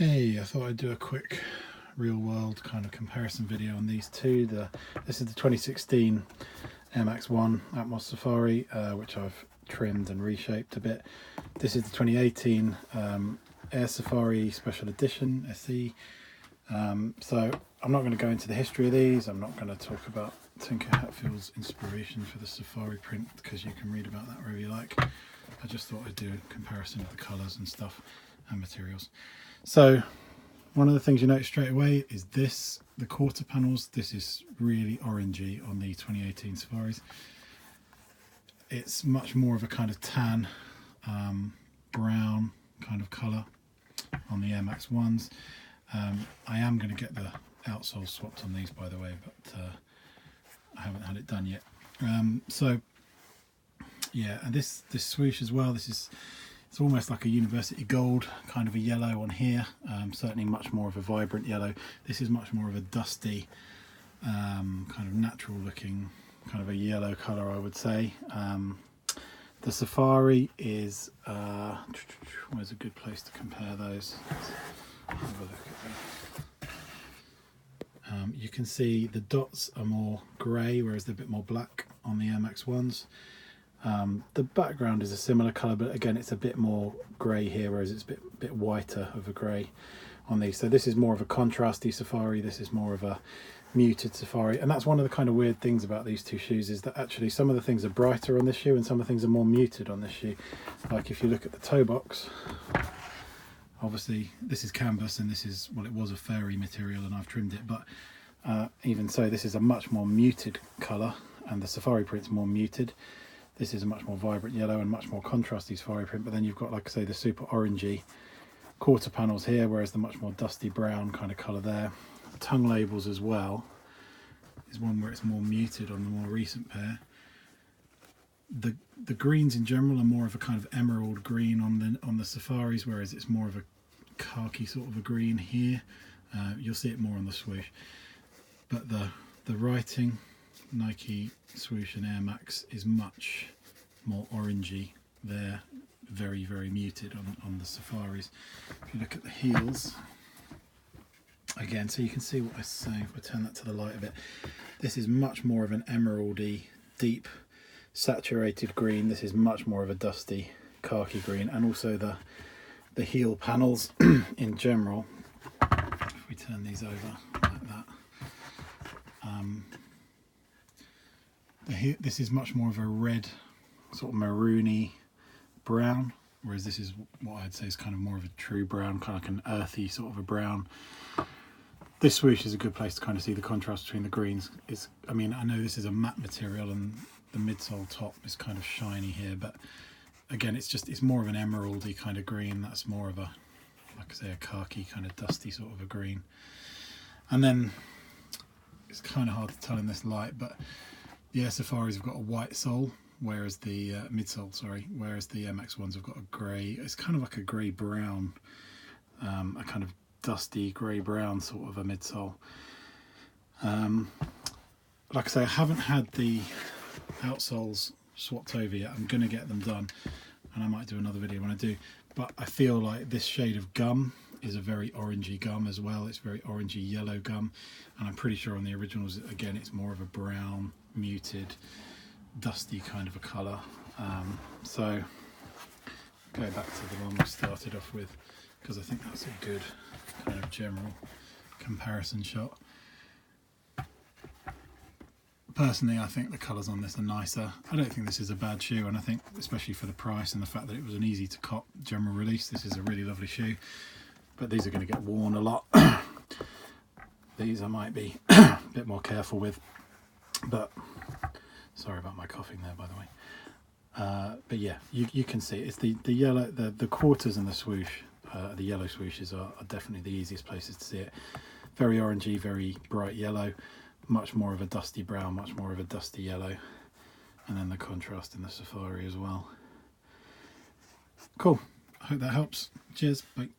Hey, I thought I'd do a quick real world kind of comparison video on these two. This is the 2016 Air Max 1 Atmos Safari, which I've trimmed and reshaped a bit. This is the 2018 Air Safari Special Edition SE. So I'm not going to go into the history of these. I'm not going to talk about Tinker Hatfield's inspiration for the Safari print, because you can read about that wherever you like. I just thought I'd do a comparison of the colours and stuff and materials. So one of the things you notice straight away is the quarter panels. This is really orangey on the 2018 Safaris. It's much more of a kind of tan, brown kind of colour on the Air Max 1s. I am going to get the outsole swapped on these, by the way, but I haven't had it done yet. So yeah, and this swoosh as well, it's almost like a university gold, kind of a yellow on here, certainly much more of a vibrant yellow. This is much more of a dusty, kind of natural looking, kind of a yellow colour, I would say. The Safari is, where's a good place to compare those? Let's have a look at that. You can see the dots are more grey, whereas they're a bit more black on the Air Max 1s. The background is a similar colour, but again it's a bit more grey here, whereas it's a bit whiter of a grey on these. So this is more of a contrasty Safari, this is more of a muted Safari, and that's one of the kind of weird things about these two shoes, is that actually some of the things are brighter on this shoe and some of the things are more muted on this shoe. Like if you look at the toe box, obviously this is canvas and this is, well, it was a fairy material and I've trimmed it, but even so this is a much more muted colour and the Safari print's more muted. This is a much more vibrant yellow and much more contrasty Safari print, but then you've got, like I say, the super orangey quarter panels here, whereas the much more dusty brown kind of colour there. The tongue labels as well is one where it's more muted on the more recent pair. The greens in general are more of a kind of emerald green on the Safaris, whereas it's more of a khaki sort of a green here. You'll see it more on the swoosh, but the writing, Nike swoosh and Air Max, is much more orangey there, very muted on the Safaris. If you look at the heels again, so you can see what I say if I turn that to the light a bit, this is much more of an emeraldy, deep saturated green. This is much more of a dusty khaki green, and also the heel panels in general, if we turn these over like that, this is much more of a red, sort of maroony brown, whereas this is what I'd say is kind of more of a true brown, kind of like an earthy sort of a brown. This swoosh is a good place to kind of see the contrast between the greens. I mean, I know this is a matte material and the midsole top is kind of shiny here, but again, it's more of an emeraldy kind of green. That's more of a, like I say, a khaki kind of dusty sort of a green. And then it's kind of hard to tell in this light, but the Air Safaris have got a white sole, whereas the midsole, sorry, whereas the Air Max 1s have got a grey. It's kind of like a grey brown, a kind of dusty grey brown sort of a midsole. Like I say, I haven't had the outsoles swapped over yet. I'm going to get them done, and I might do another video when I do. But I feel like this shade of gum is a very orangey gum as well. It's very orangey yellow gum, and I'm pretty sure on the originals, again, it's more of a brown, muted, dusty kind of a colour. So go back to the one we started off with, because I think that's a good kind of general comparison shot. Personally, I think the colours on this are nicer. I don't think this is a bad shoe, and I think especially for the price and the fact that it was an easy to cop general release, this is a really lovely shoe. But these are going to get worn a lot. These I might be a bit more careful with, but sorry about my coughing there, by the way. But yeah, you can see it's the yellow, the quarters and the swoosh, the yellow swooshes are definitely the easiest places to see it. Very orangey, very bright yellow, much more of a dusty brown, much more of a dusty yellow, and then the contrast in the Safari as well. Cool, I hope that helps. Cheers, bye.